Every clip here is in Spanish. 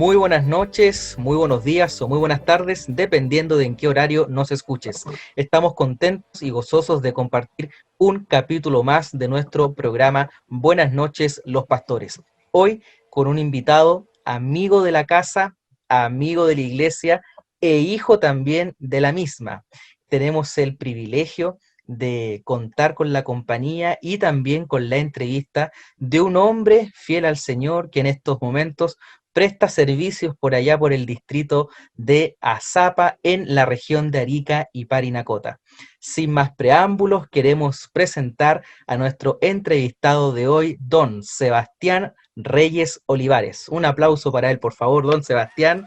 Muy buenas noches, muy buenos días o muy buenas tardes, dependiendo de en qué horario nos escuches. Estamos contentos y gozosos de compartir un capítulo más de nuestro programa Buenas noches, los pastores. Hoy con un invitado, amigo de la casa, amigo de la iglesia e hijo también de la misma. Tenemos el privilegio de contar con la compañía y también con la entrevista de un hombre fiel al Señor que en estos momentos presta servicios por allá por el distrito de Azapa en la región de Arica y Parinacota. Sin más preámbulos, queremos presentar a nuestro entrevistado de hoy, don Sebastián Reyes Olivares. Un aplauso para él, por favor, don Sebastián.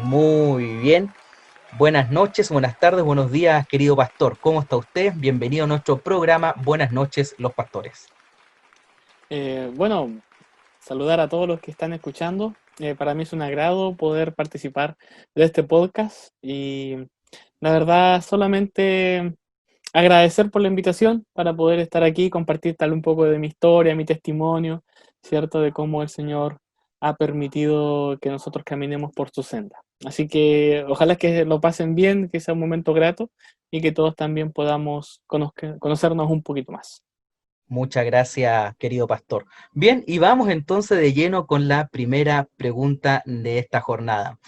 Muy bien. Buenas noches, buenas tardes, buenos días, querido pastor. ¿Cómo está usted? Bienvenido a nuestro programa Buenas noches, los pastores. Bueno, saludar a todos los que están escuchando. Para mí es un agrado poder participar de este podcast y la verdad solamente agradecer por la invitación para poder estar aquí y compartir tal un poco de mi historia, mi testimonio, ¿cierto? De cómo el Señor ha permitido que nosotros caminemos por su senda. Así que ojalá que lo pasen bien, que sea un momento grato y que todos también podamos conocernos un poquito más. Muchas gracias, querido pastor. Bien, y vamos entonces de lleno con la primera pregunta de esta jornada.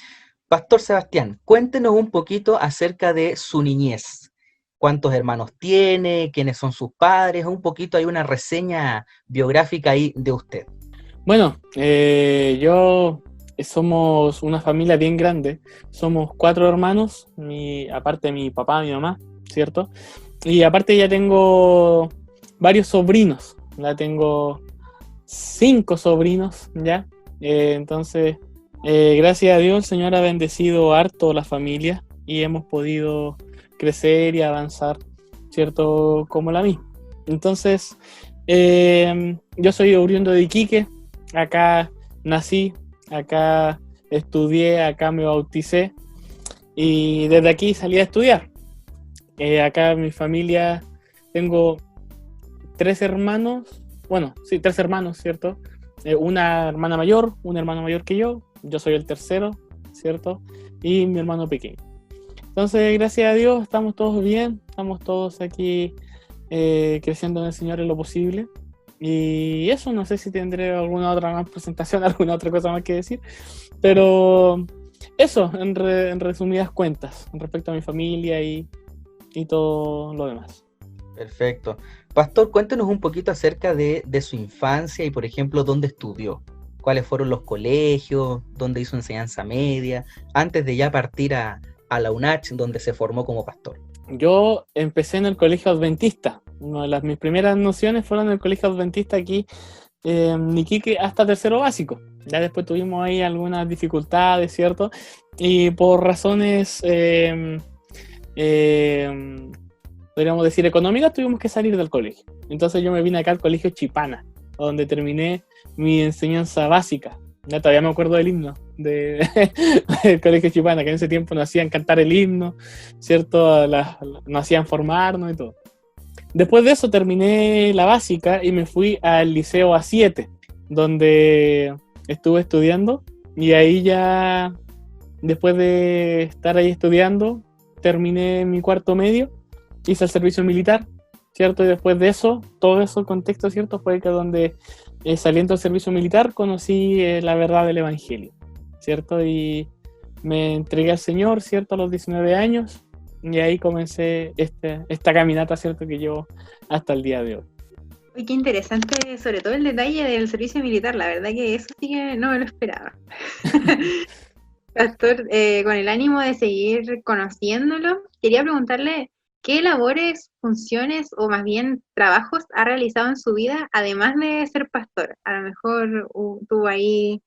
Pastor Sebastián, cuéntenos un poquito acerca de su niñez. ¿Cuántos hermanos tiene? ¿Quiénes son sus padres? Un poquito hay una reseña biográfica ahí de usted. Bueno, somos una familia bien grande. Somos 4 hermanos, aparte de mi papá, mi mamá, ¿cierto? Y aparte ya tengo varios sobrinos. Ya tengo 5 sobrinos, ¿ya? Entonces, gracias a Dios, el Señor ha bendecido harto la familia y hemos podido crecer y avanzar, ¿cierto? Como la misma. Entonces, yo soy oriundo de Iquique. Acá nací, acá estudié, acá me bauticé y desde aquí salí a estudiar. Acá en mi familia tengo 3 hermanos, bueno, sí, 3 hermanos, ¿cierto? Una hermana mayor, un hermano mayor que yo soy el tercero, ¿cierto? Y mi hermano pequeño. Entonces, gracias a Dios, estamos todos bien, estamos todos aquí creciendo en el Señor en lo posible. Y eso, no sé si tendré alguna otra más presentación, alguna otra cosa más que decir, pero eso, en resumidas cuentas, respecto a mi familia y todo lo demás. Perfecto. Pastor, cuéntenos un poquito acerca de su infancia y, por ejemplo, dónde estudió. ¿Cuáles fueron los colegios? ¿Dónde hizo enseñanza media? Antes de ya partir a la UNACH, donde se formó como pastor. Yo empecé en el colegio adventista. Mis primeras nociones fueron en el colegio adventista aquí en Iquique hasta tercero básico. Ya después tuvimos ahí algunas dificultades, ¿cierto? Y por razones, podríamos decir, económicas, tuvimos que salir del colegio. Entonces yo me vine acá al colegio Chipana, donde terminé mi enseñanza básica. Ya todavía me acuerdo del himno del colegio Chipana, que en ese tiempo nos hacían cantar el himno, ¿cierto? Nos hacían formarnos y todo. Después de eso terminé la básica y me fui al liceo A7, donde estuve estudiando, y ahí ya, después de estar ahí estudiando, terminé mi cuarto medio, hice el servicio militar, ¿cierto? Y después de eso, todo ese contexto, ¿cierto? Fue que donde saliendo del servicio militar conocí la verdad del Evangelio, ¿cierto? Y me entregué al Señor, ¿cierto? A los 19 años, y ahí comencé esta caminata, ¿cierto? Que llevo hasta el día de hoy. Uy, qué interesante, sobre todo el detalle del servicio militar, la verdad que eso sí que no me lo esperaba. Pastor, con el ánimo de seguir conociéndolo, quería preguntarle qué labores, funciones o más bien trabajos ha realizado en su vida, además de ser pastor. A lo mejor tuvo ahí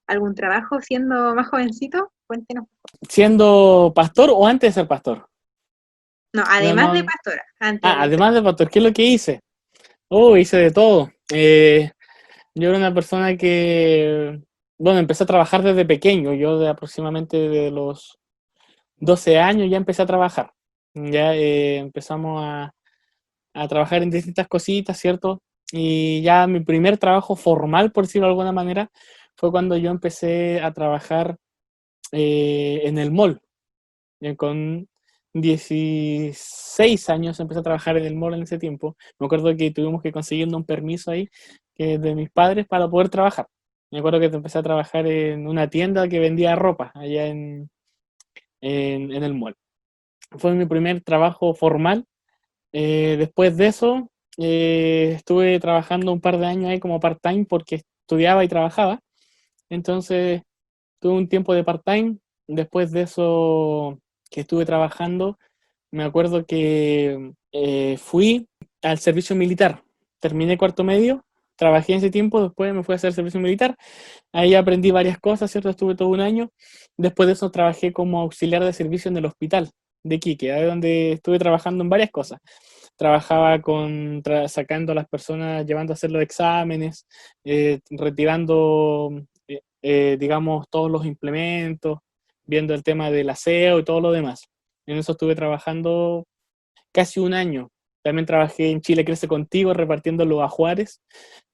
algún trabajo siendo más jovencito, cuéntenos. ¿Siendo pastor o antes de ser pastor? No, además de pastora. Además de pastor, ¿qué es lo que hice? Hice de todo. Yo era una persona que, bueno, empecé a trabajar desde pequeño. Yo de aproximadamente de los 12 años ya empecé a trabajar. Ya empezamos a trabajar en distintas cositas, ¿cierto? Y ya mi primer trabajo formal, por decirlo de alguna manera, fue cuando yo empecé a trabajar en el mall. Con 16 años empecé a trabajar en el mall en ese tiempo. Me acuerdo que tuvimos que conseguir un permiso ahí de mis padres para poder trabajar. Me acuerdo que empecé a trabajar en una tienda que vendía ropa allá en el mall. Fue mi primer trabajo formal. Después de eso, estuve trabajando un par de años ahí como part-time porque estudiaba y trabajaba. Entonces, tuve un tiempo de part-time. Después de eso que estuve trabajando, me acuerdo que fui al servicio militar. Terminé cuarto medio, trabajé en ese tiempo, después me fui a hacer servicio militar. Ahí aprendí varias cosas, ¿cierto? Estuve todo un año. Después de eso trabajé como auxiliar de servicio en el hospital de Quique, ahí donde estuve trabajando en varias cosas. Trabajaba sacando a las personas, llevando a hacer los exámenes, retirando, digamos, todos los implementos, viendo el tema del aseo y todo lo demás. En eso estuve trabajando casi un año. También trabajé en Chile Crece Contigo, repartiendo los ajuares.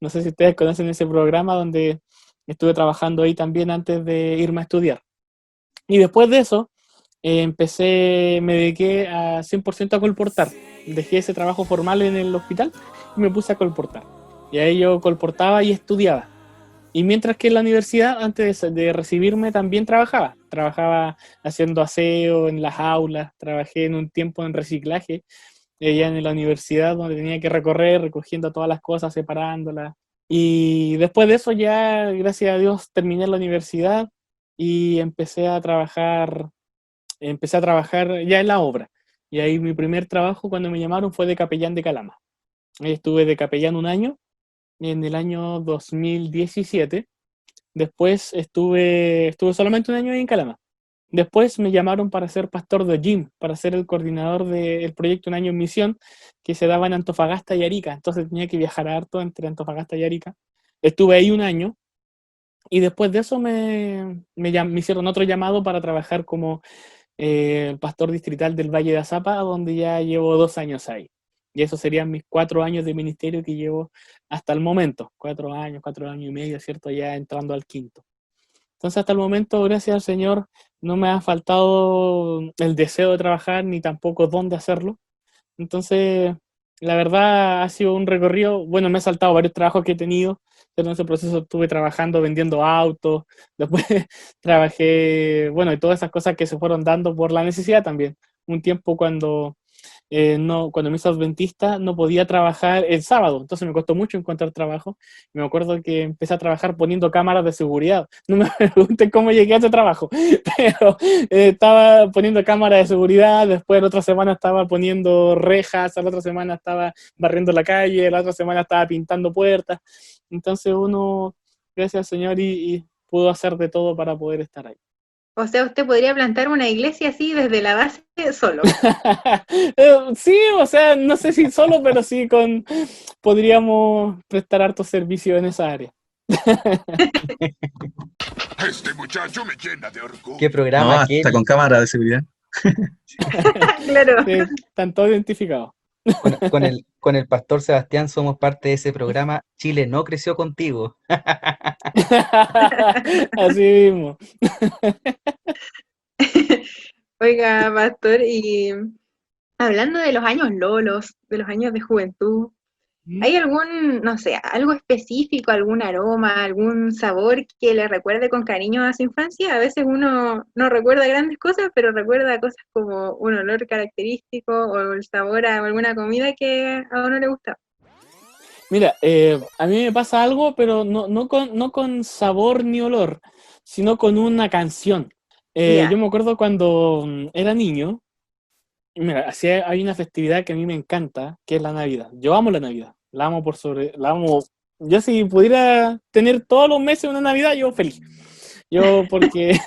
No sé si ustedes conocen ese programa donde estuve trabajando ahí también antes de irme a estudiar. Y después de eso, me dediqué a 100% a colportar. Dejé ese trabajo formal en el hospital y me puse a colportar. Y ahí yo colportaba y estudiaba. Y mientras que en la universidad, antes de recibirme, también trabajaba. Trabajaba haciendo aseo en las aulas, trabajé en un tiempo en reciclaje, allá en la universidad, donde tenía que recorrer, recogiendo todas las cosas, separándolas. Y después de eso ya, gracias a Dios, terminé la universidad y empecé a trabajar ya en la obra. Y ahí mi primer trabajo cuando me llamaron fue de capellán de Calama. Ahí estuve de capellán un año, en el año 2017. Después estuve solamente un año ahí en Calama. Después me llamaron para ser pastor de gym, para ser el coordinador del proyecto Un Año en Misión, que se daba en Antofagasta y Arica. Entonces tenía que viajar harto entre Antofagasta y Arica. Estuve ahí un año y después de eso me hicieron otro llamado para trabajar como el pastor distrital del Valle de Azapa, donde ya llevo 2 años ahí. Y esos serían mis 4 años de ministerio que llevo hasta el momento. 4 años y medio, ¿cierto? Ya entrando al quinto. Entonces, hasta el momento, gracias al Señor, no me ha faltado el deseo de trabajar ni tampoco dónde hacerlo. Entonces, la verdad ha sido un recorrido, bueno, me he saltado varios trabajos que he tenido, pero en ese proceso estuve trabajando vendiendo autos, después trabajé, bueno, y todas esas cosas que se fueron dando por la necesidad también. Un tiempo cuando me hice adventista no podía trabajar el sábado, entonces me costó mucho encontrar trabajo. Me acuerdo que empecé a trabajar poniendo cámaras de seguridad. No me pregunten cómo llegué a ese trabajo, pero estaba poniendo cámaras de seguridad, después la otra semana estaba poniendo rejas, la otra semana estaba barriendo la calle, la otra semana estaba pintando puertas. Entonces uno, gracias al Señor, y pudo hacer de todo para poder estar ahí. O sea, usted podría plantar una iglesia así desde la base solo. Sí, o sea, no sé si solo, pero sí podríamos prestar harto servicio en esa área. Este muchacho me llena de orgullo. ¿Qué No, programa? hasta con cámara de seguridad. Claro. Sí, están todos identificados. Con el pastor Sebastián somos parte de ese programa Chile no creció contigo. Así mismo. Oiga, pastor, y hablando de los años lolos, de los años de juventud, ¿hay algún, no sé, algo específico, algún aroma, algún sabor que le recuerde con cariño a su infancia? A veces uno no recuerda grandes cosas, pero recuerda cosas como un olor característico o el sabor a alguna comida que a uno le gusta. Mira, a mí me pasa algo, pero no con sabor ni olor, sino con una canción. Ya. Yo me acuerdo cuando era niño, mira, hay una festividad que a mí me encanta, que es la Navidad. Yo amo la Navidad, la amo. Yo si pudiera tener todos los meses una Navidad, yo feliz. Yo porque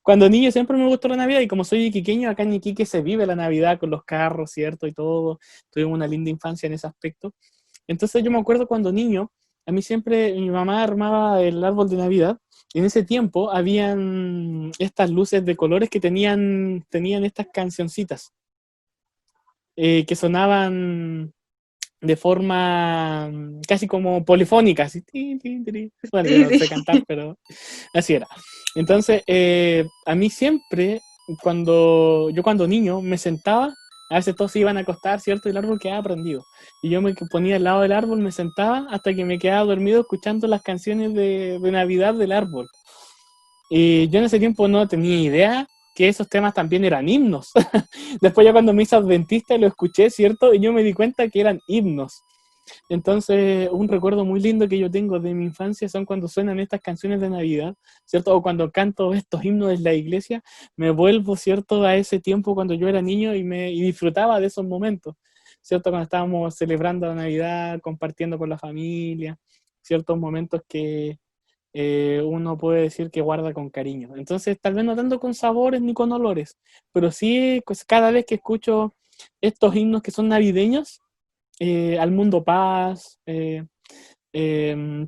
cuando niño siempre me gustó la Navidad y como soy iquiqueño, acá en Iquique se vive la Navidad con los carros, ¿cierto? Y todo. Tuvimos una linda infancia en ese aspecto. Entonces yo me acuerdo cuando niño, a mí siempre mi mamá armaba el árbol de Navidad y en ese tiempo habían estas luces de colores que tenían estas cancioncitas que sonaban de forma casi como polifónica, así. Bueno, yo no sé cantar, pero así era. Entonces, a mí siempre, cuando niño me sentaba, a veces todos se iban a acostar, ¿cierto? Y el árbol quedaba prendido. Y yo me ponía al lado del árbol, me sentaba hasta que me quedaba dormido escuchando las canciones de Navidad del árbol. Y yo en ese tiempo no tenía idea que esos temas también eran himnos. Después ya cuando me hice adventista lo escuché, ¿cierto? Y yo me di cuenta que eran himnos. Entonces, un recuerdo muy lindo que yo tengo de mi infancia son cuando suenan estas canciones de Navidad, ¿cierto? O cuando canto estos himnos en la iglesia, me vuelvo, ¿cierto?, a ese tiempo cuando yo era niño y disfrutaba de esos momentos, ¿cierto? Cuando estábamos celebrando la Navidad, compartiendo con la familia, ciertos momentos que uno puede decir que guarda con cariño. Entonces, tal vez no tanto con sabores ni con olores, pero sí, pues, cada vez que escucho estos himnos que son navideños, Al Mundo Paz,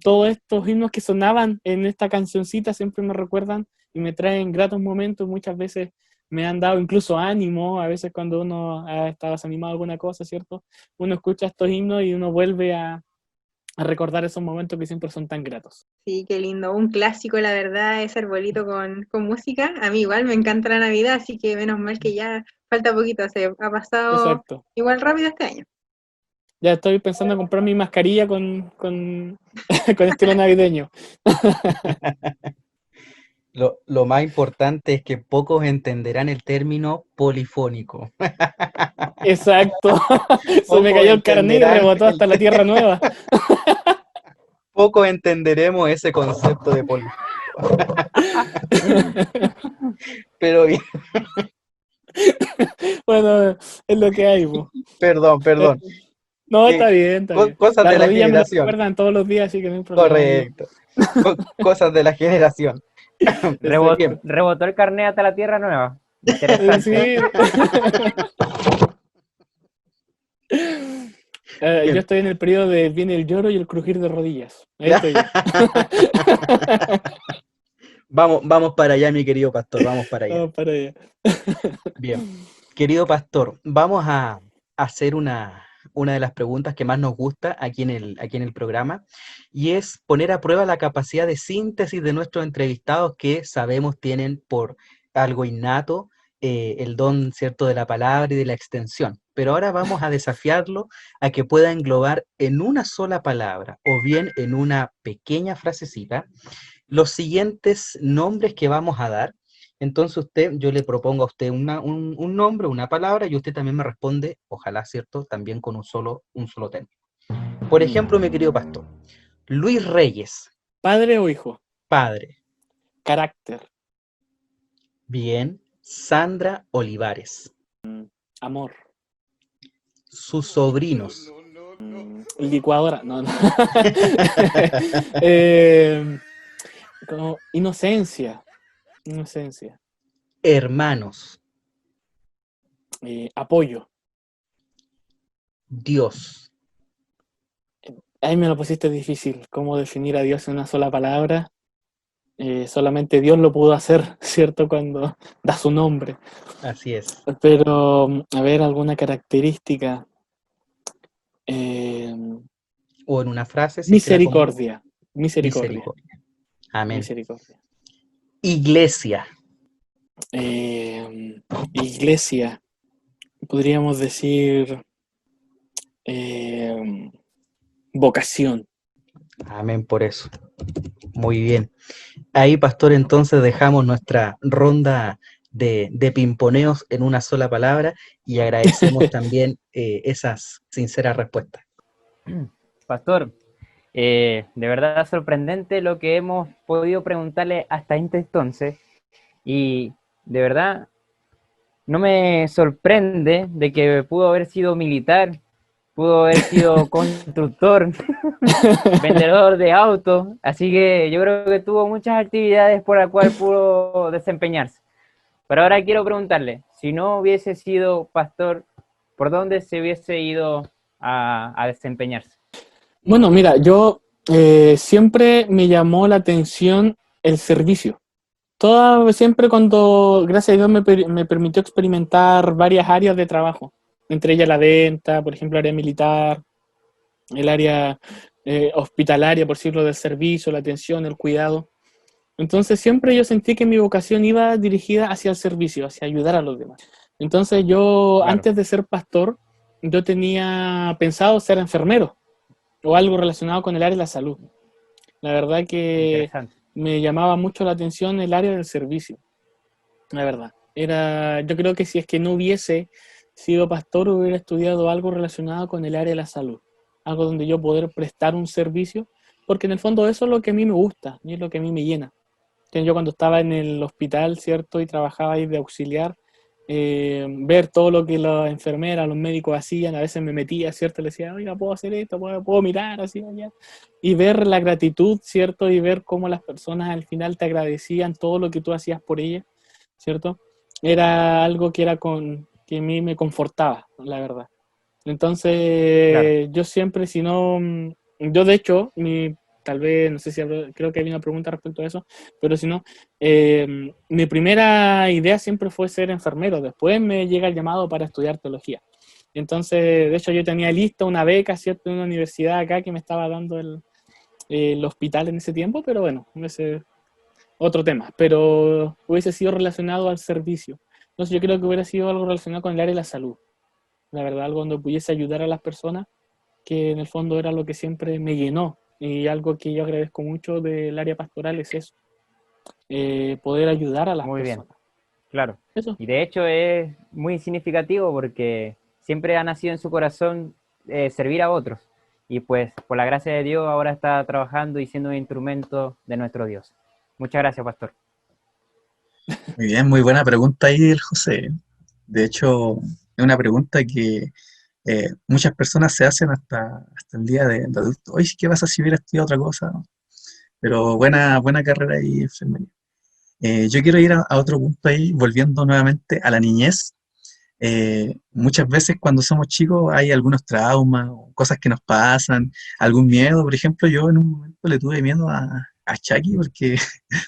todos estos himnos que sonaban en esta cancioncita siempre me recuerdan y me traen gratos momentos. Muchas veces me han dado incluso ánimo, a veces cuando uno está desanimado de alguna cosa, ¿cierto? Uno escucha estos himnos y uno vuelve a recordar esos momentos que siempre son tan gratos. Sí, qué lindo. Un clásico, la verdad, ese arbolito con música. A mí igual me encanta la Navidad, así que menos mal que ya falta poquito. Se ha pasado Exacto. igual rápido este año. Ya estoy pensando en comprar mi mascarilla con estilo navideño. Lo más importante es que pocos entenderán el término polifónico. Exacto. Se Pocos me cayó el carnet y entenderán rebotó hasta la tierra nueva. Pocos entenderemos ese concepto de polifónico. Pero bien, Bueno, es lo que hay, po. perdón. No, Que- está bien, está bien. Cosas Las de la rodillas me lo generación. recuerdan todos los días, así que no hay problema. Correcto. Cosas de la generación. Bien. Rebotó el carnet hasta la tierra nueva. Interesante. Sí. Bien. Yo estoy en el periodo de viene el lloro y el crujir de rodillas. Ahí estoy yo. Vamos para allá, mi querido pastor, vamos para allá. Vamos para allá. Bien, querido pastor, vamos a hacer una de las preguntas que más nos gusta aquí en el programa, y es poner a prueba la capacidad de síntesis de nuestros entrevistados, que sabemos tienen por algo innato el don, ¿cierto?, de la palabra y de la extensión. Pero ahora vamos a desafiarlo a que pueda englobar en una sola palabra o bien en una pequeña frasecita los siguientes nombres que vamos a dar. Entonces yo le propongo a usted un nombre, una palabra, y usted también me responde, ojalá, ¿cierto?, también con un solo término. Por ejemplo, mi querido pastor, Luis Reyes, ¿Padre o hijo? padre. Carácter. Bien. Sandra Olivares. Amor. Sus sobrinos. Licuadora. No. Como inocencia. Hermanos. Apoyo. Dios. Ahí me lo pusiste difícil. ¿Cómo definir a Dios en una sola palabra? Solamente Dios lo pudo hacer, ¿cierto? Cuando da su nombre. Así es. Pero, a ver, alguna característica. O en una frase. si Misericordia. Misericordia. Amén. Misericordia. Iglesia. Iglesia. Podríamos decir vocación. Amén por eso. Muy bien. Ahí, pastor, entonces dejamos nuestra ronda de pimponeos en una sola palabra y agradecemos también esas sinceras respuestas. Pastor, de verdad sorprendente lo que hemos podido preguntarle hasta este entonces, y de verdad no me sorprende de que pudo haber sido militar, pudo haber sido constructor, vendedor de autos, así que yo creo que tuvo muchas actividades por las cuales pudo desempeñarse. Pero ahora quiero preguntarle, si no hubiese sido pastor, ¿por dónde se hubiese ido a desempeñarse? Bueno, mira, yo siempre me llamó la atención el servicio. Siempre cuando, gracias a Dios, me permitió experimentar varias áreas de trabajo, entre ellas la venta, por ejemplo, área militar, el área hospitalaria, por decirlo, del servicio, la atención, el cuidado. Entonces siempre yo sentí que mi vocación iba dirigida hacia el servicio, hacia ayudar a los demás. Entonces yo, Claro, antes de ser pastor, yo tenía pensado ser enfermero o algo relacionado con el área de la salud. La verdad que interesante. me llamaba mucho la atención el área del servicio, la verdad. Yo creo que si es que no hubiese sido pastor, hubiera estudiado algo relacionado con el área de la salud, algo donde yo poder prestar un servicio, porque en el fondo eso es lo que a mí me gusta y es lo que a mí me llena. Que yo cuando estaba en el hospital, ¿cierto? Y trabajaba ahí de auxiliar, ver todo lo que las enfermeras, los médicos hacían, a veces me metía, ¿cierto? Le decía, oiga, puedo hacer esto, puedo mirar así allá. Y ver la gratitud, ¿cierto? Y ver cómo las personas al final te agradecían todo lo que tú hacías por ellas, ¿cierto? Era algo que a mí me confortaba, la verdad. Claro, Entonces, yo siempre, si no, yo de hecho, tal vez, no sé si creo que había una pregunta respecto a eso, pero si no, mi primera idea siempre fue ser enfermero. Después me llega el llamado para estudiar teología. Entonces, de hecho, yo tenía lista una beca, ¿cierto?, en una universidad acá que me estaba dando el hospital en ese tiempo, pero bueno, ese es otro tema. Pero hubiese sido relacionado al servicio. Entonces, yo creo que hubiera sido algo relacionado con el área de la salud. La verdad, algo donde pudiese ayudar a las personas, que en el fondo era lo que siempre me llenó. Y algo que yo agradezco mucho del área pastoral es eso, poder ayudar a las muy bien, personas. claro. Eso. Y de hecho es muy significativo porque siempre ha nacido en su corazón servir a otros. Y pues por la gracia de Dios ahora está trabajando y siendo un instrumento de nuestro Dios. Muchas gracias, pastor. Muy bien, muy buena pregunta ahí el José. De hecho, es una pregunta que muchas personas se hacen hasta el día de adulto. Oye, ¿qué pasa si hubiera estudiado otra cosa? Pero buena carrera ahí, enfermería. Yo quiero ir a otro punto ahí, volviendo nuevamente a la niñez. Muchas veces cuando somos chicos hay algunos traumas, o cosas que nos pasan, algún miedo. Por ejemplo, yo en un momento le tuve miedo a Chucky porque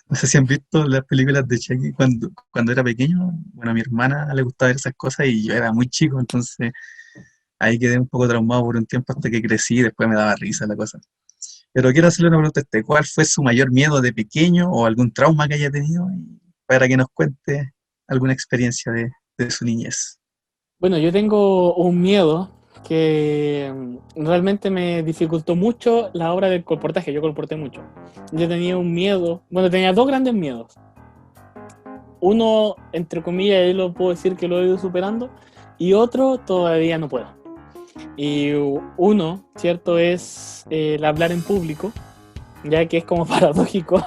no sé si han visto las películas de Chucky cuando era pequeño. Bueno, a mi hermana le gustaba ver esas cosas y yo era muy chico, entonces ahí quedé un poco traumado por un tiempo hasta que crecí y después me daba risa la cosa. Pero quiero hacerle una pregunta a usted, ¿cuál fue su mayor miedo de pequeño o algún trauma que haya tenido? Y para que nos cuente alguna experiencia de su niñez. Bueno, yo tengo un miedo que realmente me dificultó mucho la hora del colportaje. Yo colporté mucho. Yo tenía un miedo, bueno, tenía dos grandes miedos. Uno, entre comillas, yo lo puedo decir que lo he ido superando, y otro todavía no puedo. Y uno, ¿cierto?, es el hablar en público, ya que es como paradójico.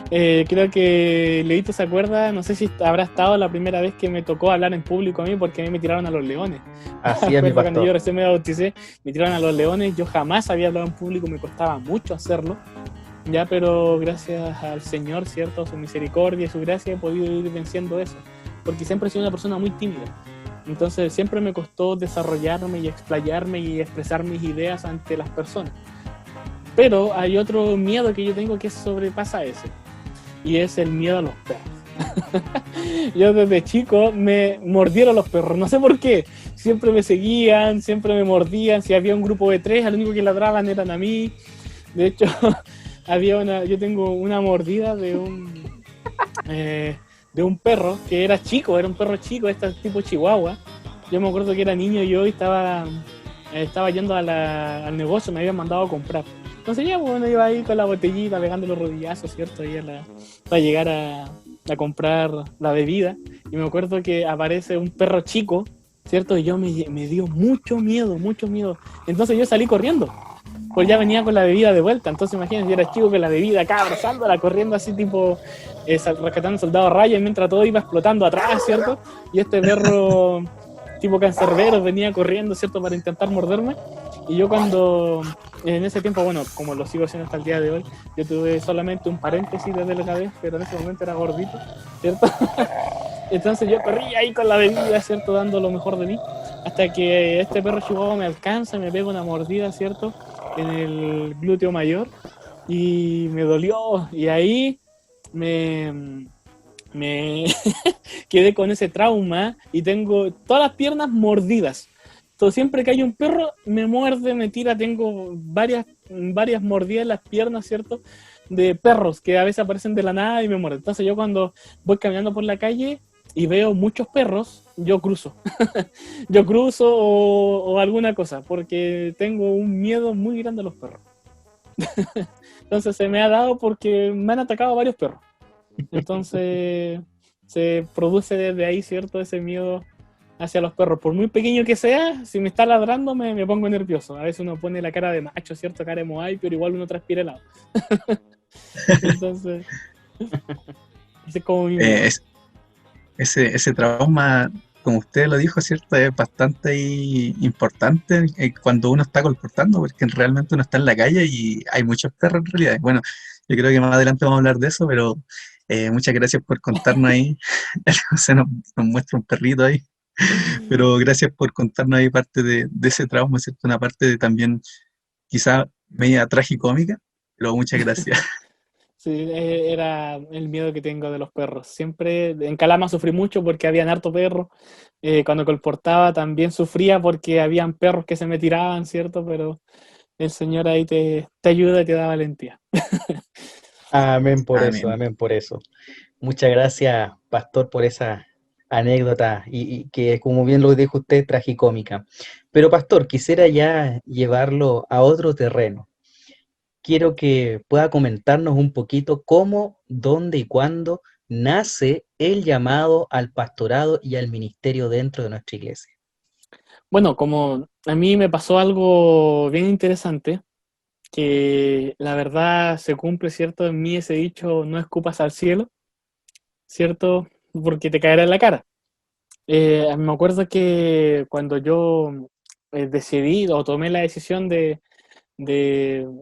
Creo que Leito se acuerda, no sé si habrá estado la primera vez que me tocó hablar en público a mí, porque a mí me tiraron a los leones. Así es, mi Recuerdo cuando yo pastor. recién me bauticé, me tiraron a los leones. Yo jamás había hablado en público, me costaba mucho hacerlo, ya, pero gracias al Señor, ¿cierto?, su misericordia y su gracia, he podido ir venciendo eso, porque siempre he sido una persona muy tímida. Entonces siempre me costó desarrollarme y explayarme y expresar mis ideas ante las personas. Pero hay otro miedo que yo tengo que sobrepasa ese, y es el miedo a los perros. Yo desde chico me mordieron los perros, no sé por qué. Siempre me seguían, siempre me mordían. Si había un grupo de 3, al único que ladraban eran a mí. De hecho, yo tengo una mordida de un perro que era chico, era un perro chico, tipo chihuahua. Yo me acuerdo que era niño yo y estaba yendo al negocio, me habían mandado a comprar. Entonces ya, bueno, iba ahí con la botellita, pegando los rodillazos, ¿cierto? Ahí para llegar a comprar la bebida. Y me acuerdo que aparece un perro chico, ¿cierto? Y yo me dio mucho miedo, mucho miedo. Entonces yo salí corriendo, pues ya venía con la bebida de vuelta. Entonces imagínense, yo era chico con la bebida acá, abrazándola, corriendo así tipo rescatando soldado Ryan, mientras todo iba explotando atrás, ¿cierto? Y este perro tipo cancerbero venía corriendo, ¿cierto?, para intentar morderme. Y yo en ese tiempo, bueno, como lo sigo haciendo hasta el día de hoy, yo tuve solamente un paréntesis de delgadez, pero en ese momento era gordito, ¿cierto? Entonces yo corría ahí con la bebida, ¿cierto?, dando lo mejor de mí, hasta que este perro chihuahua me alcanza, me pega una mordida, ¿cierto?, en el glúteo mayor, y me dolió, y ahí me quedé con ese trauma y tengo todas las piernas mordidas. detesto. Siempre que hay un perro, me muerde, me tira. Tengo varias mordidas en las piernas, ¿cierto? De perros que a veces aparecen de la nada y me muerden. Entonces yo cuando voy caminando por la calle y veo muchos perros, yo cruzo. Yo cruzo o alguna cosa, porque tengo un miedo muy grande a los perros. Entonces se me ha dado porque me han atacado varios perros. Entonces se produce desde ahí, ¿cierto? Ese miedo hacia los perros. Por muy pequeño que sea, si me está ladrando me pongo nervioso. A veces uno pone la cara de macho, ¿cierto? Cara de Moai, pero igual uno transpira helado. Entonces, ese es como mi miedo. Ese trauma, como usted lo dijo, ¿cierto? Es bastante importante cuando uno está colportando, porque realmente uno está en la calle y hay muchos perros en realidad. Bueno, yo creo que más adelante vamos a hablar de eso, pero muchas gracias por contarnos ahí. El José nos muestra un perrito ahí, pero gracias por contarnos ahí parte de ese trauma, ¿cierto? Una parte de también quizá media tragicómica, pero muchas gracias. Sí, era el miedo que tengo de los perros. Siempre en Calama sufrí mucho porque habían harto perro. Cuando colportaba también sufría porque habían perros que se me tiraban, ¿cierto? Pero el Señor ahí te ayuda y te da valentía. Amén por eso, Amén. amén por eso. Muchas gracias, Pastor, por esa anécdota y que, como bien lo dijo usted, tragicómica. Pero, Pastor, quisiera ya llevarlo a otro terreno. Quiero que pueda comentarnos un poquito cómo, dónde y cuándo nace el llamado al pastorado y al ministerio dentro de nuestra iglesia. Bueno, como a mí me pasó algo bien interesante, que la verdad se cumple, ¿cierto? En mí ese dicho, no escupas al cielo, ¿cierto? Porque te caerá en la cara. Me acuerdo que cuando yo decidí o tomé la decisión de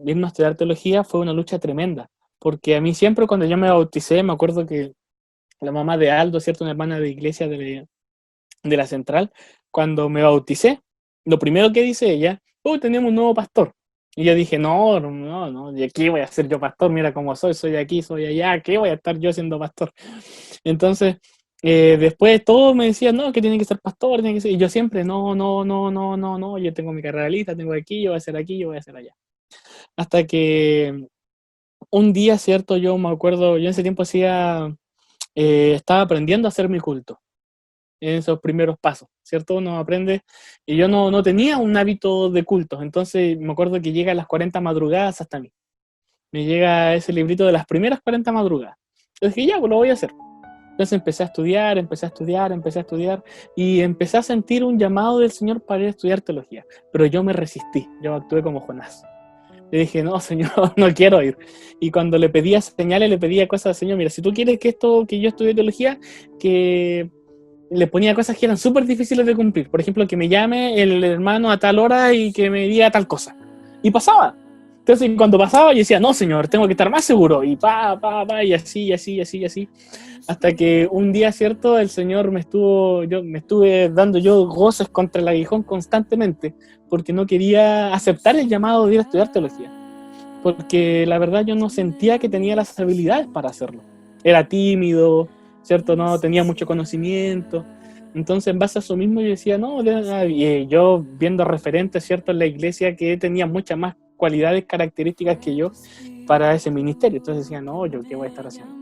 irme a estudiar teología, fue una lucha tremenda, porque a mí siempre cuando yo me bauticé, me acuerdo que la mamá de Aldo, ¿cierto? Una hermana de iglesia de la central, cuando me bauticé, lo primero que dice ella, tenemos un nuevo pastor. Y yo dije, no, ¿y aquí voy a ser yo pastor? Mira cómo soy aquí, soy allá, ¿qué voy a estar yo siendo pastor? Entonces, después todos me decían, no, que tiene que ser pastor, tiene que ser... y yo siempre, no, yo tengo mi carrera lista, tengo aquí, yo voy a hacer aquí, yo voy a hacer allá. Hasta que un día, ¿cierto? Yo me acuerdo, yo en ese tiempo estaba aprendiendo a hacer mi culto en esos primeros pasos, ¿cierto? Uno aprende, y yo no tenía un hábito de culto, entonces me acuerdo que llega a las 40 madrugadas hasta mí. Me llega ese librito de las primeras 40 madrugadas. Entonces dije, ya, pues lo voy a hacer. Entonces empecé a estudiar, y empecé a sentir un llamado del Señor para ir a estudiar teología, pero yo me resistí, yo actué como Jonás. Le dije, no, Señor, no quiero ir. Y cuando le pedía señales, le pedía cosas al Señor, mira, si tú quieres que yo estudie teología, que le ponía cosas que eran súper difíciles de cumplir. Por ejemplo, que me llame el hermano a tal hora y que me diga tal cosa. Y pasaba. Entonces, cuando pasaba, yo decía, no, Señor, tengo que estar más seguro. Y y así. Hasta que un día, ¿cierto? El Señor me estuve dando yo goces contra el aguijón constantemente, porque no quería aceptar el llamado de ir a estudiar teología. Porque la verdad yo no sentía que tenía las habilidades para hacerlo. Era tímido, ¿cierto? No tenía mucho conocimiento. Entonces, en base a eso mismo, yo decía, no, yo viendo referentes, ¿cierto? En la iglesia que tenía muchas más cualidades, características que yo para ese ministerio. Entonces decía, no, ¿yo qué voy a estar haciendo?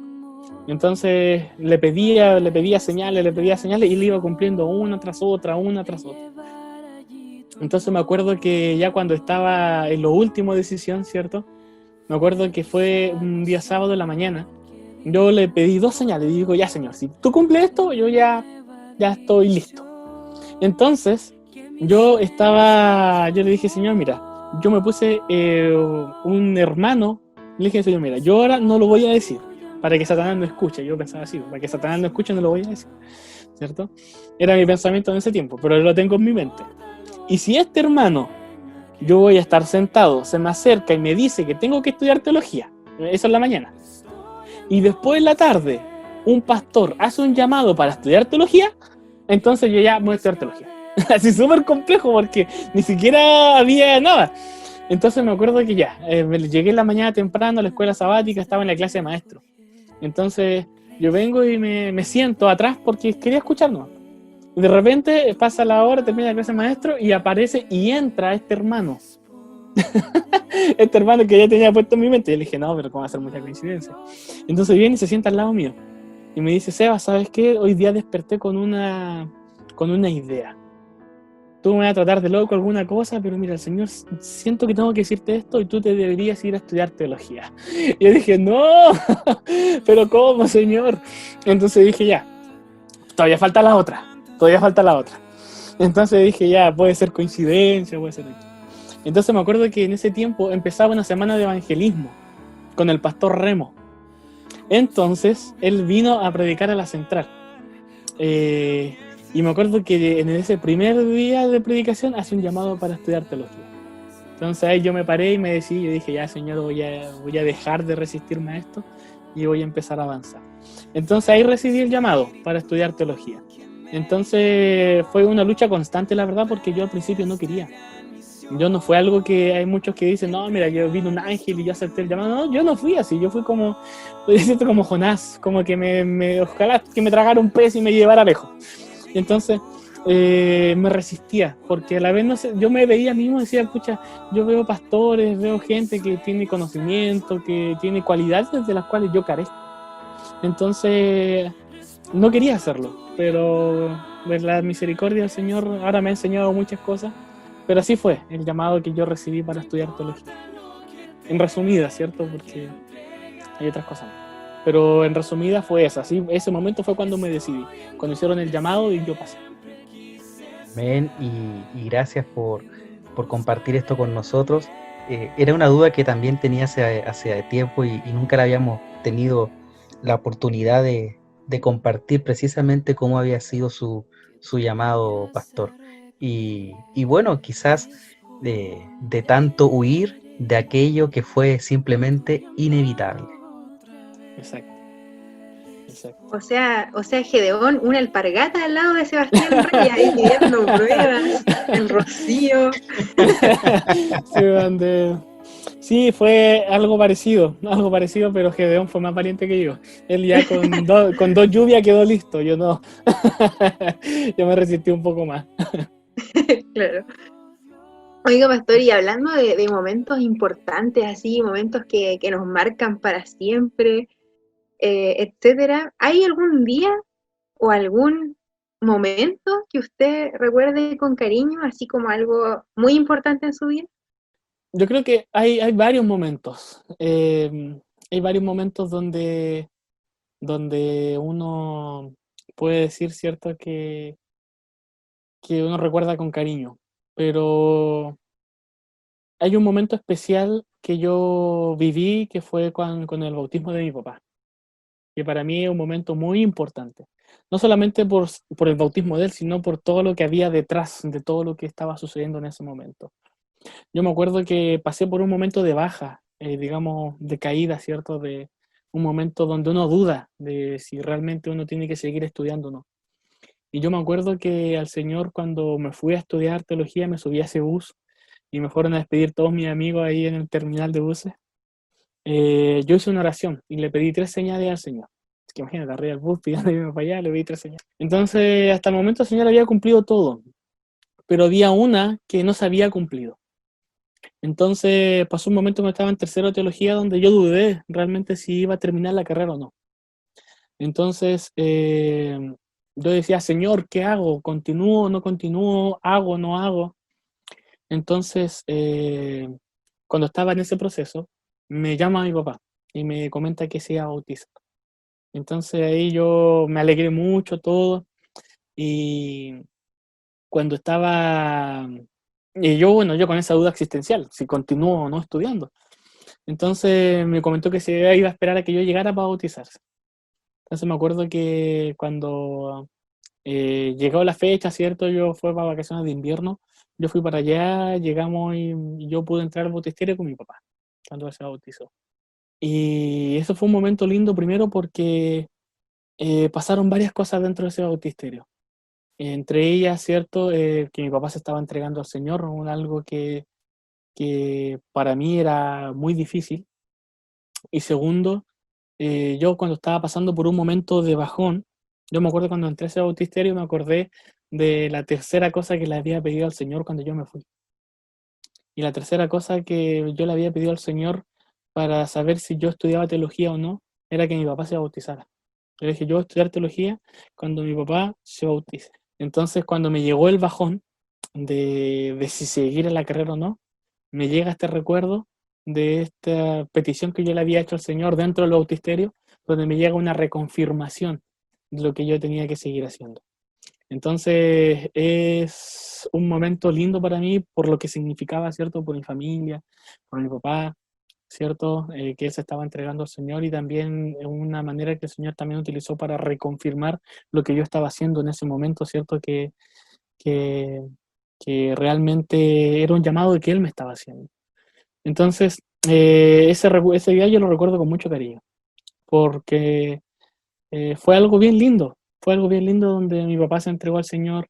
Entonces le pedía señales y le iba cumpliendo una tras otra. Entonces me acuerdo que ya cuando estaba en lo último de decisión, ¿cierto? Me acuerdo que fue un día sábado en la mañana. Yo le pedí 2 señales y digo, ya, Señor, si tú cumples esto, yo ya estoy listo. Entonces yo le dije, Señor, mira, yo me puse un hermano, le dije, Señor, mira, yo ahora no lo voy a decir para que Satanás no escuche. Yo pensaba así, para que Satanás no escuche no lo voy a decir, ¿cierto? Era mi pensamiento en ese tiempo, pero lo tengo en mi mente. Y si este hermano, yo voy a estar sentado, se me acerca y me dice que tengo que estudiar teología, eso en la mañana, y después en la tarde un pastor hace un llamado para estudiar teología, entonces yo ya voy a estudiar teología. Así súper complejo porque ni siquiera había nada. Entonces me acuerdo que llegué en la mañana temprano a la escuela sabática, estaba en la clase de maestro. Entonces yo vengo y me siento atrás porque quería escuchar nomás. de repente pasa la hora, termina la clase de maestro y aparece y entra este hermano. Este hermano que ya tenía puesto en mi mente. Y le dije, no, pero ¿cómo va a ser mucha coincidencia? Entonces viene y se sienta al lado mío. Y me dice, Seba, ¿sabes qué? Hoy día desperté con una idea. Tú me vas a tratar de loco alguna cosa, pero mira, el Señor, siento que tengo que decirte esto y tú te deberías ir a estudiar teología. Y yo dije, no, pero ¿cómo, Señor? Entonces dije, ya, todavía falta la otra. Entonces dije, ya, puede ser coincidencia, puede ser esto. Entonces me acuerdo que en ese tiempo empezaba una semana de evangelismo con el pastor Remo. Entonces él vino a predicar a la central. Y me acuerdo que en ese primer día de predicación hace un llamado para estudiar teología. Entonces ahí yo me paré y me decidí, yo dije, ya Señor, voy a dejar de resistirme a esto y voy a empezar a avanzar. Entonces ahí recibí el llamado para estudiar teología. Entonces fue una lucha constante, la verdad, porque yo al principio no quería. Yo no fue algo que hay muchos que dicen, no, mira, yo vino un ángel y yo acepté el llamado. No, yo no fui así, yo fui como, como Jonás, como que ojalá que me tragara un pez y me llevara lejos. Y entonces me resistía, porque a la vez no sé, yo me veía mismo y decía, pucha, yo veo pastores, veo gente que tiene conocimiento, que tiene cualidades de las cuales yo carezco. Entonces no quería hacerlo, pero pues, la misericordia del Señor ahora me ha enseñado muchas cosas. Pero así fue el llamado que yo recibí para estudiar teología. En resumida, ¿cierto? Porque hay otras cosas. Pero en resumida fue esa. Así, ese momento fue cuando me decidí. Cuando hicieron el llamado y yo pasé. Amén, y gracias por compartir esto con nosotros. Era una duda que también tenía hace tiempo y nunca la habíamos tenido la oportunidad de compartir precisamente cómo había sido su llamado, pastor. Y bueno, quizás de tanto huir de aquello que fue simplemente inevitable. Exacto. Exacto. O sea, Gedeón, una alpargata al lado de Sebastián Reyes, ahí pidiendo pruebas, el rocío. Sí, sí, fue algo parecido, pero Gedeón fue más valiente que yo. Él ya con dos lluvias quedó listo, yo no. Yo me resistí un poco más. Claro. Oiga, pastor, y hablando de momentos importantes, así, momentos que nos marcan para siempre, etcétera, ¿hay algún día o algún momento que usted recuerde con cariño, así como algo muy importante en su vida? Yo creo que hay varios momentos. Hay varios momentos donde uno puede decir, ¿cierto?, que uno recuerda con cariño. Pero hay un momento especial que yo viví que fue con el bautismo de mi papá, que para mí es un momento muy importante. No solamente por el bautismo de él, sino por todo lo que había detrás de todo lo que estaba sucediendo en ese momento. Yo me acuerdo que pasé por un momento de baja, digamos, de caída, ¿cierto? De un momento donde uno duda de si realmente uno tiene que seguir estudiando o no. Y yo me acuerdo que al Señor, cuando me fui a estudiar teología, me subí a ese bus y me fueron a despedir todos mis amigos ahí en el terminal de buses. Yo hice una oración y le pedí 3 señales al Señor. Es que imagínate, arriba del bus pidiendo irme para allá, le pedí 3 señales. Entonces, hasta el momento el Señor había cumplido todo, pero había una que no se había cumplido. Entonces pasó un momento cuando estaba en tercero de teología donde yo dudé realmente si iba a terminar la carrera o no. Entonces yo decía, Señor, ¿qué hago? ¿Continúo o no continúo? ¿Hago o no hago? Entonces, cuando estaba en ese proceso, me llama mi papá y me comenta que se iba a bautizar. Entonces ahí yo me alegré mucho todo y cuando estaba... Y yo, bueno, yo con esa duda existencial, si continúo o no estudiando. Entonces me comentó que se iba a esperar a que yo llegara para bautizarse. Entonces me acuerdo que cuando llegó la fecha, ¿cierto? Yo fui para vacaciones de invierno, yo fui para allá, llegamos y yo pude entrar al bautisterio con mi papá, cuando él se bautizó. Y eso fue un momento lindo primero porque pasaron varias cosas dentro de ese bautisterio. Entre ellas, ¿cierto? Que mi papá se estaba entregando al Señor, algo que para mí era muy difícil. Y segundo, yo cuando estaba pasando por un momento de bajón, yo me acuerdo cuando entré a ese bautisterio, me acordé de la tercera cosa que le había pedido al Señor cuando yo me fui. Y la tercera cosa que yo le había pedido al Señor para saber si yo estudiaba teología o no, era que mi papá se bautizara. Yo le dije, yo voy a estudiar teología cuando mi papá se bautice. Entonces, cuando me llegó el bajón de si seguir en la carrera o no, me llega este recuerdo de esta petición que yo le había hecho al Señor dentro del bautisterio, donde me llega una reconfirmación de lo que yo tenía que seguir haciendo. Entonces es un momento lindo para mí por lo que significaba, ¿cierto? Por mi familia, por mi papá, ¿cierto? Que él se estaba entregando al Señor y también una manera que el Señor también utilizó para reconfirmar lo que yo estaba haciendo en ese momento, ¿cierto? Que, que realmente era un llamado que Él me estaba haciendo. Entonces, ese día yo lo recuerdo con mucho cariño, porque fue algo bien lindo. Fue algo bien lindo donde mi papá se entregó al Señor,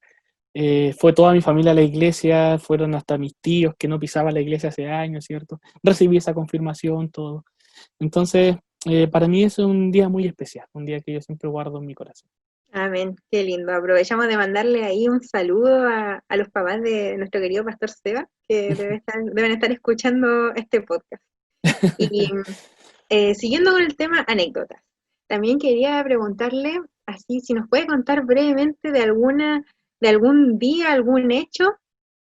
fue toda mi familia a la iglesia, fueron hasta mis tíos que no pisaban la iglesia hace años, ¿cierto? Recibí esa confirmación, todo. Entonces, para mí es un día muy especial, un día que yo siempre guardo en mi corazón. Amén, qué lindo. Aprovechamos de mandarle ahí un saludo a los papás de nuestro querido pastor Seba, que deben estar escuchando este podcast. Y siguiendo con el tema anécdotas, también quería preguntarle, así, si nos puede contar brevemente de algún día, algún hecho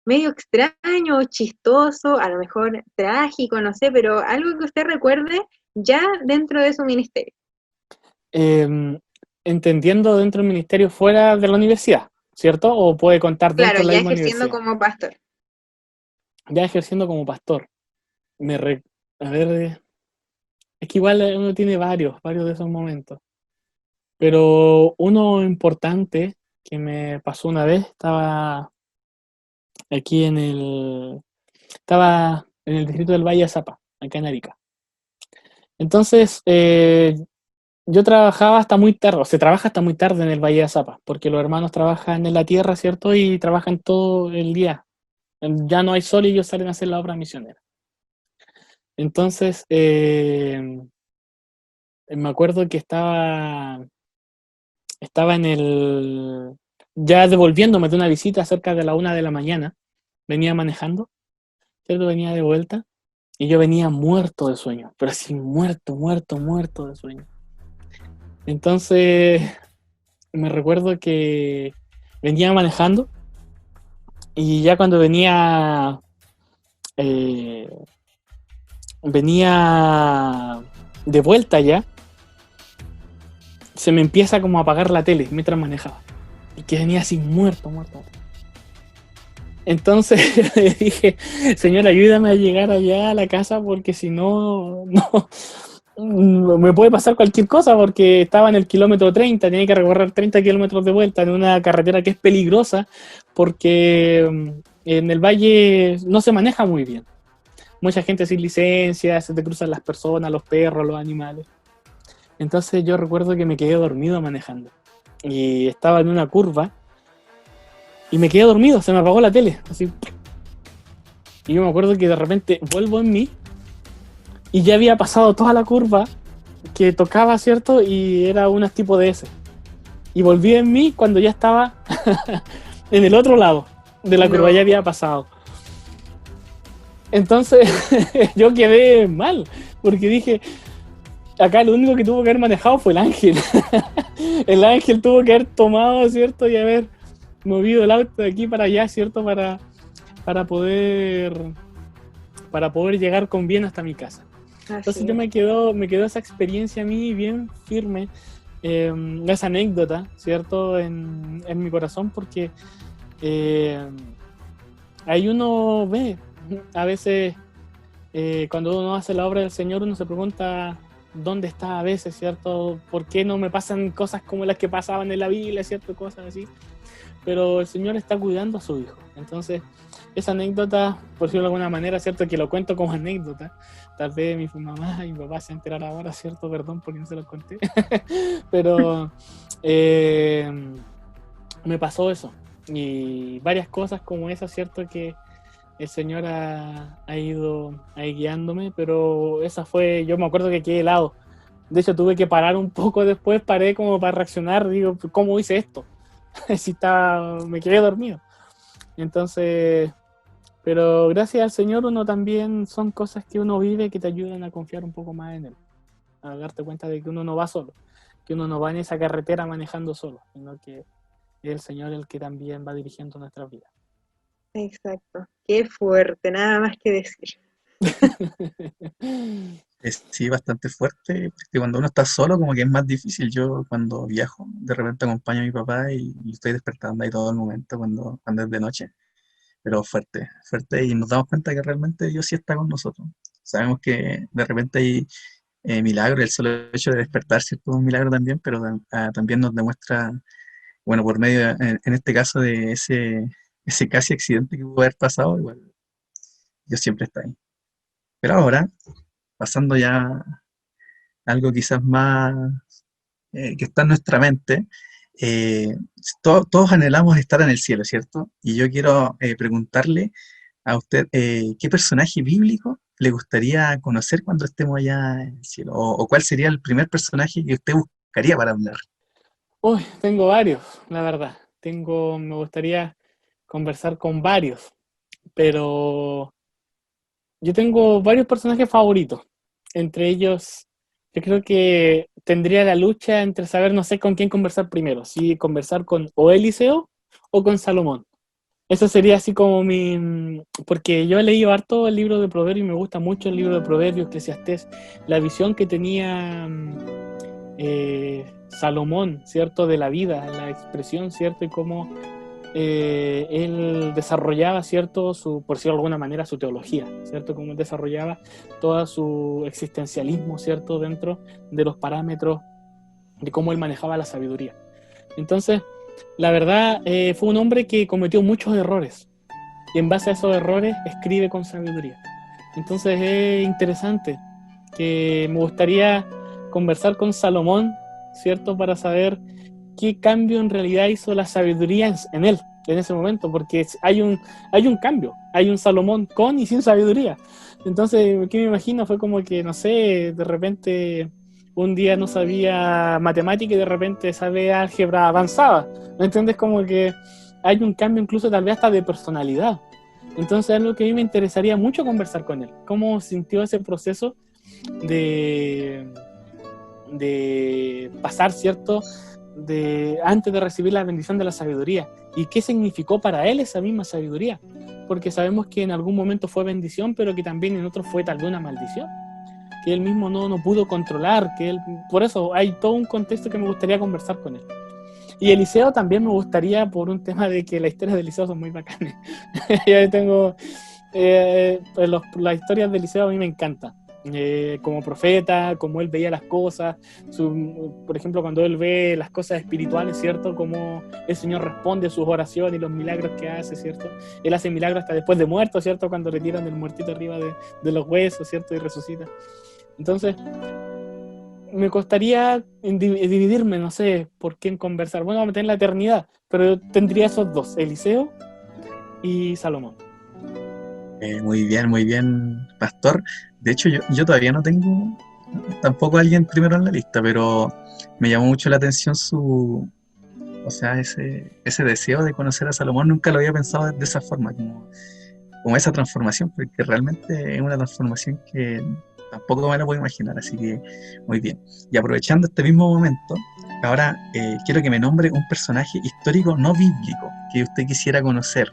medio extraño o chistoso, a lo mejor trágico, no sé, pero algo que usted recuerde ya dentro de su ministerio. Entendiendo dentro del ministerio fuera de la universidad, ¿cierto? O puede contar dentro Claro, de la ya misma ejerciendo universidad. como pastor. Ya ejerciendo como pastor. A ver, es que igual uno tiene varios de esos momentos. Pero uno importante que me pasó una vez, estaba estaba en el distrito del Valle de Zapa, acá en Arica. Entonces, yo trabajaba hasta muy tarde, o se trabaja hasta muy tarde en el Valle de Zapa, porque los hermanos trabajan en la tierra, ¿cierto? Y trabajan todo el día. Ya no hay sol y ellos salen a hacer la obra misionera. Entonces, me acuerdo que estaba ya devolviéndome de una visita cerca de la 1 de la mañana, venía manejando, ¿cierto? Venía de vuelta, y yo venía muerto de sueño, pero así muerto de sueño. Entonces, me recuerdo que venía manejando, y ya cuando venía de vuelta ya, se me empieza como a apagar la tele mientras manejaba. Y que venía así muerto. Entonces le dije, Señor, ayúdame a llegar allá a la casa porque si no, me puede pasar cualquier cosa porque estaba en el kilómetro 30, tenía que recorrer 30 kilómetros de vuelta en una carretera que es peligrosa porque en el valle no se maneja muy bien. Mucha gente sin licencia, se te cruzan las personas, los perros, los animales. Entonces yo recuerdo que me quedé dormido manejando. Y estaba en una curva y me quedé dormido, se me apagó la tele. Así. Y yo me acuerdo que de repente vuelvo en mí y ya había pasado toda la curva que tocaba, ¿cierto? Y era un tipo de S. Y volví en mí cuando ya estaba en el otro lado de la curva, ya había pasado. Entonces yo quedé mal, porque dije, acá lo único que tuvo que haber manejado fue el ángel. El ángel tuvo que haber tomado, ¿cierto? Y haber movido el auto de aquí para allá, ¿cierto? Para poder llegar con bien hasta mi casa. Entonces yo me quedó esa experiencia a mí bien firme, esa anécdota, ¿cierto? En mi corazón, porque ahí uno ve, a veces cuando uno hace la obra del Señor, uno se pregunta dónde está a veces, ¿cierto? ¿Por qué no me pasan cosas como las que pasaban en la Biblia, ¿cierto? Cosas así. Pero el Señor está cuidando a su hijo. Entonces, esa anécdota, por decirlo de alguna manera, ¿cierto? Que lo cuento como anécdota. Tal vez mi mamá y mi papá se enteraran ahora, ¿cierto? Perdón porque no se los conté. Pero me pasó eso. Y varias cosas como esas, ¿cierto? Que el Señor ha ido ahí guiándome, pero esa fue, yo me acuerdo que quedé helado. De hecho, tuve que parar un poco después, paré como para reaccionar, digo, ¿cómo hice esto? si me quedé dormido. Entonces, pero gracias al Señor uno también son cosas que uno vive que te ayudan a confiar un poco más en Él, a darte cuenta de que uno no va solo, que uno no va en esa carretera manejando solo, sino que es el Señor el que también va dirigiendo nuestras vidas. Exacto. Qué fuerte, nada más que decir. Sí, bastante fuerte, porque cuando uno está solo como que es más difícil. Yo cuando viajo, de repente acompaño a mi papá y estoy despertando ahí todo el momento cuando es de noche, pero fuerte, fuerte y nos damos cuenta que realmente Dios sí está con nosotros. Sabemos que de repente hay milagros, el solo hecho de despertar, ¿cierto? Es un milagro también, pero también nos demuestra, bueno, por medio, en este caso, de ese casi accidente que pudo haber pasado, igual Dios siempre está ahí. Pero ahora, pasando ya a algo quizás más que está en nuestra mente, eh, todos anhelamos estar en el cielo, ¿cierto? Y yo quiero preguntarle a usted, ¿qué personaje bíblico le gustaría conocer cuando estemos allá en el cielo? O cuál sería el primer personaje que usted buscaría para hablar? Uy, tengo varios, la verdad. Me gustaría conversar con varios, pero yo tengo varios personajes favoritos. Entre ellos, yo creo que tendría la lucha entre saber, no sé con quién conversar primero, si conversar con o Eliseo o con Salomón. Eso sería así como porque yo he leído harto el libro de Proverbios y me gusta mucho el libro de Proverbios, Eclesiastés, la visión que tenía Salomón, ¿cierto? De la vida, la expresión, ¿cierto? Y cómo él desarrollaba, ¿cierto? Por decirlo de alguna manera, su teología, ¿cierto? Cómo él desarrollaba todo su existencialismo, ¿cierto? Dentro de los parámetros de cómo él manejaba la sabiduría. Entonces, la verdad, fue un hombre que cometió muchos errores y en base a esos errores escribe con sabiduría. Entonces es interesante que me gustaría conversar con Salomón, ¿cierto? Para saber qué cambio en realidad hizo la sabiduría en él en ese momento, porque hay un cambio, hay un Salomón con y sin sabiduría. Entonces, ¿qué me imagino? Fue como que, no sé, de repente un día no sabía matemática y de repente sabe álgebra avanzada. ¿Me entiendes? Como que hay un cambio incluso tal vez hasta de personalidad. Entonces es algo que a mí me interesaría mucho conversar con él. ¿Cómo sintió ese proceso de pasar, ¿cierto? Antes de recibir la bendición de la sabiduría? ¿Y qué significó para él esa misma sabiduría? Porque sabemos que en algún momento fue bendición, pero que también en otro fue tal vez una maldición, que él mismo no pudo controlar, por eso hay todo un contexto que me gustaría conversar con él. Y Eliseo también me gustaría, por un tema de que las historias de Eliseo son muy bacanas. Yo tengo las historias de Eliseo a mí me encantan. Como profeta, como él veía las cosas, por ejemplo, cuando él ve las cosas espirituales, ¿cierto? Como el Señor responde a sus oraciones y los milagros que hace, ¿cierto? Él hace milagros hasta después de muerto, ¿cierto? Cuando le tiran el muertito arriba de los huesos, ¿cierto? Y resucita. Entonces, me costaría dividirme, no sé por quién conversar. Bueno, vamos a meter la eternidad, pero yo tendría esos dos, Eliseo y Salomón. Muy bien, Pastor. De hecho, yo todavía no tengo tampoco a alguien primero en la lista, pero me llamó mucho la atención o sea, ese deseo de conocer a Salomón. Nunca lo había pensado de esa forma, como esa transformación, porque realmente es una transformación que tampoco me la puedo imaginar, así que muy bien. Y aprovechando este mismo momento, ahora quiero que me nombre un personaje histórico no bíblico que usted quisiera conocer.